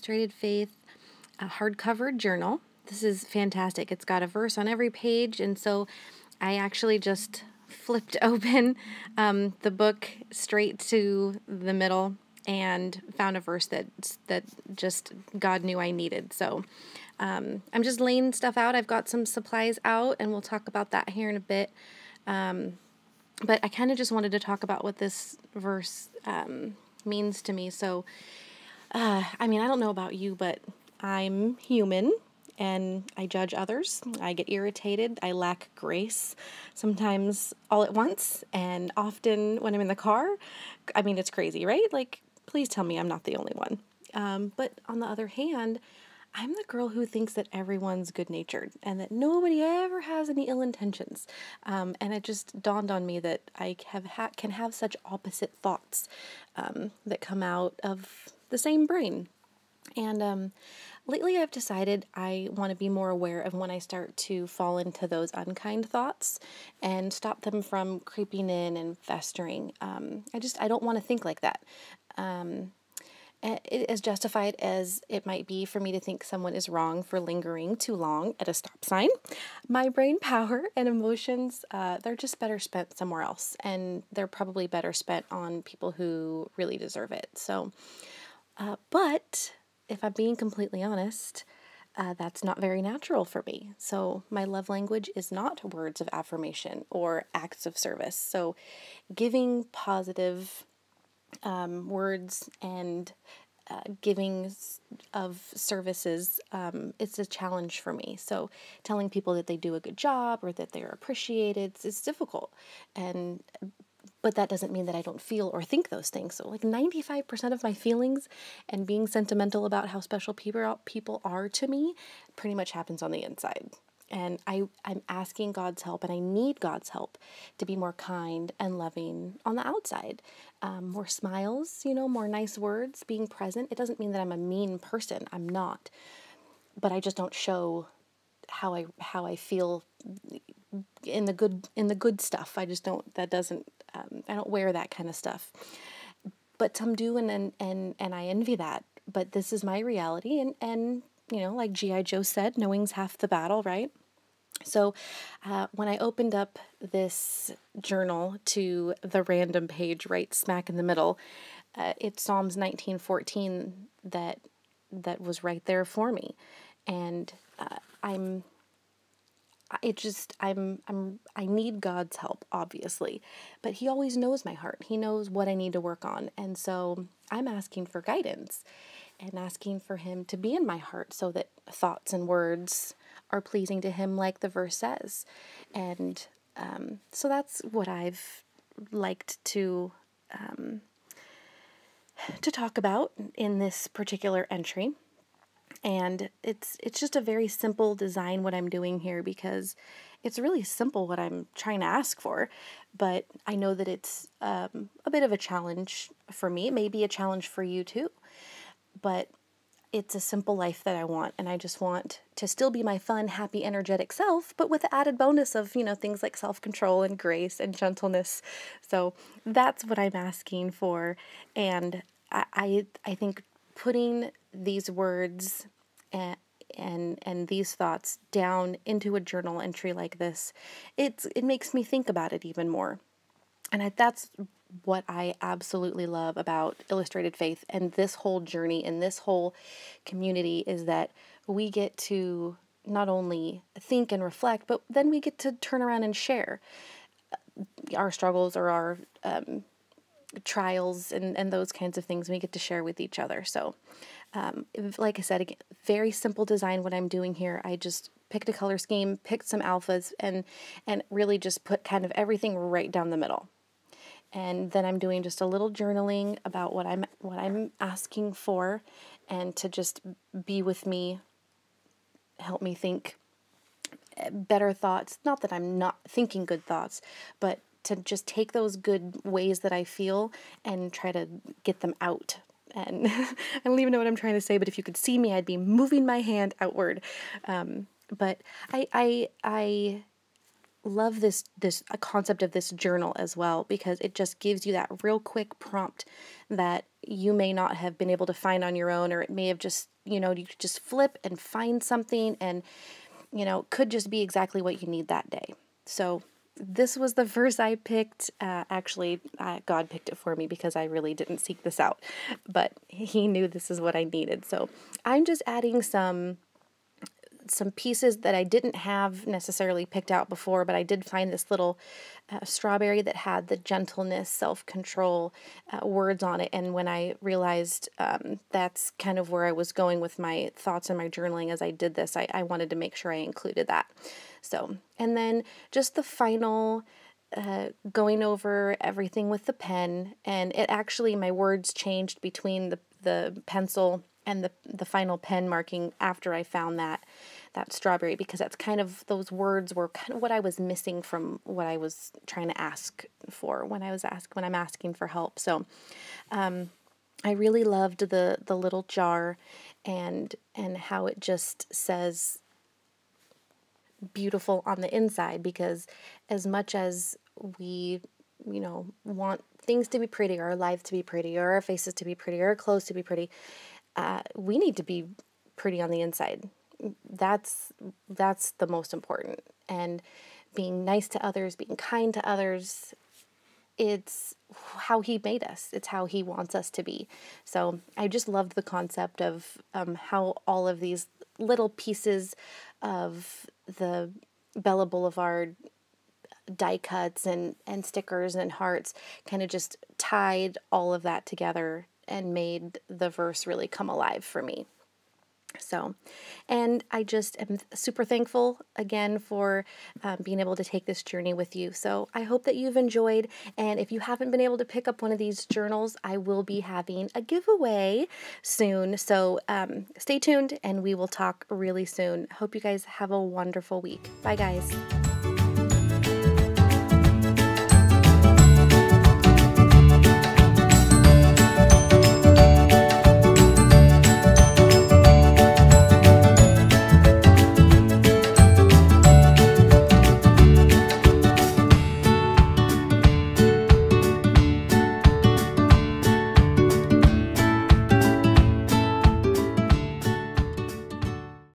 Illustrated Faith hardcover journal. This is fantastic. It's got a verse on every page, and so I actually just flipped open the book straight to the middle and found a verse that just God knew I needed. So I'm just laying stuff out. I've got some supplies out, and we'll talk about that here in a bit. But I kind of just wanted to talk about what this verse means to me. So, I don't know about you, but I'm human and I judge others. I get irritated. I lack grace sometimes all at once, and often when I'm in the car. It's crazy, right? Like, please tell me I'm not the only one. But on the other hand, I'm the girl who thinks that everyone's good-natured and that nobody ever has any ill intentions. And it just dawned on me that I can have such opposite thoughts that come out of the same brain. And lately I've decided I want to be more aware of when I start to fall into those unkind thoughts and stop them from creeping in and festering. I don't want to think like that. As justified as it might be for me to think someone is wrong for lingering too long at a stop sign, my brain power and emotions, they're just better spent somewhere else, and they're probably better spent on people who really deserve it. So, but if I'm being completely honest, that's not very natural for me. So my love language is not words of affirmation or acts of service. So giving positive words and giving of services, it's a challenge for me. So telling people that they do a good job or that they're appreciated, it's difficult. But that doesn't mean that I don't feel or think those things. So like 95% of my feelings and being sentimental about how special people are to me pretty much happens on the inside. And I'm asking God's help, and I need God's help to be more kind and loving on the outside. More smiles, more nice words, being present. It doesn't mean that I'm a mean person. I'm not. But I just don't show how I feel in the good stuff. I just don't, I don't wear that kind of stuff. But some do, and I envy that. But this is my reality, and like G.I. Joe said, knowing's half the battle, right? So when I opened up this journal to the random page right smack in the middle, it's Psalms 19:14 that was right there for me. And I need God's help, obviously, but He always knows my heart. He knows what I need to work on. And so I'm asking for guidance and asking for Him to be in my heart so that thoughts and words are pleasing to Him, like the verse says. And so that's what I've liked to talk about in this particular entry. And it's just a very simple design what I'm doing here, because it's really simple what I'm trying to ask for, but I know that it's a bit of a challenge for me. It may be a challenge for you too, but it's a simple life that I want, and I just want to still be my fun, happy, energetic self, but with the added bonus of, things like self-control and grace and gentleness. So that's what I'm asking for, and I think putting these words and these thoughts down into a journal entry like this, it makes me think about it even more. And that's what I absolutely love about Illustrated Faith and this whole journey and this whole community, is that we get to not only think and reflect, but then we get to turn around and share our struggles or our trials and those kinds of things we get to share with each other. So like I said, again, very simple design what I'm doing here. I just picked a color scheme, picked some alphas, and really just put kind of everything right down the middle. And then I'm doing just a little journaling about what I'm asking for, and to just be with me, help me think better thoughts. Not that I'm not thinking good thoughts, but to just take those good ways that I feel and try to get them out. And I don't even know what I'm trying to say, but if you could see me, I'd be moving my hand outward. But I love this concept of this journal as well, because it just gives you that real quick prompt that you may not have been able to find on your own, or it may have just, you could just flip and find something, and could just be exactly what you need that day. So this was the verse I picked. Actually, God picked it for me because I really didn't seek this out, but he knew this is what I needed. So I'm just adding some pieces that I didn't have necessarily picked out before, but I did find this little strawberry that had the gentleness, self-control words on it. And when I realized that's kind of where I was going with my thoughts and my journaling as I did this, I wanted to make sure I included that. So, and then just the final going over everything with the pen, and it actually, my words changed between the pencil and the final pen marking after I found that strawberry, because that's kind of, those words were kind of what I was missing from what I was trying to ask for when I'm asking for help. So I really loved the little jar and how it just says beautiful on the inside, because as much as we want things to be pretty, or our lives to be pretty, or our faces to be pretty, or our clothes to be pretty, we need to be pretty on the inside. That's the most important. And being nice to others, being kind to others, it's how he made us. It's how he wants us to be. So I just loved the concept of how all of these little pieces of the Bella Boulevard die cuts and stickers and hearts kind of just tied all of that together and made the verse really come alive for me. So, and I just am super thankful again for being able to take this journey with you. So I hope that you've enjoyed. And if you haven't been able to pick up one of these journals, I will be having a giveaway soon. So stay tuned, and we will talk really soon. Hope you guys have a wonderful week. Bye, guys.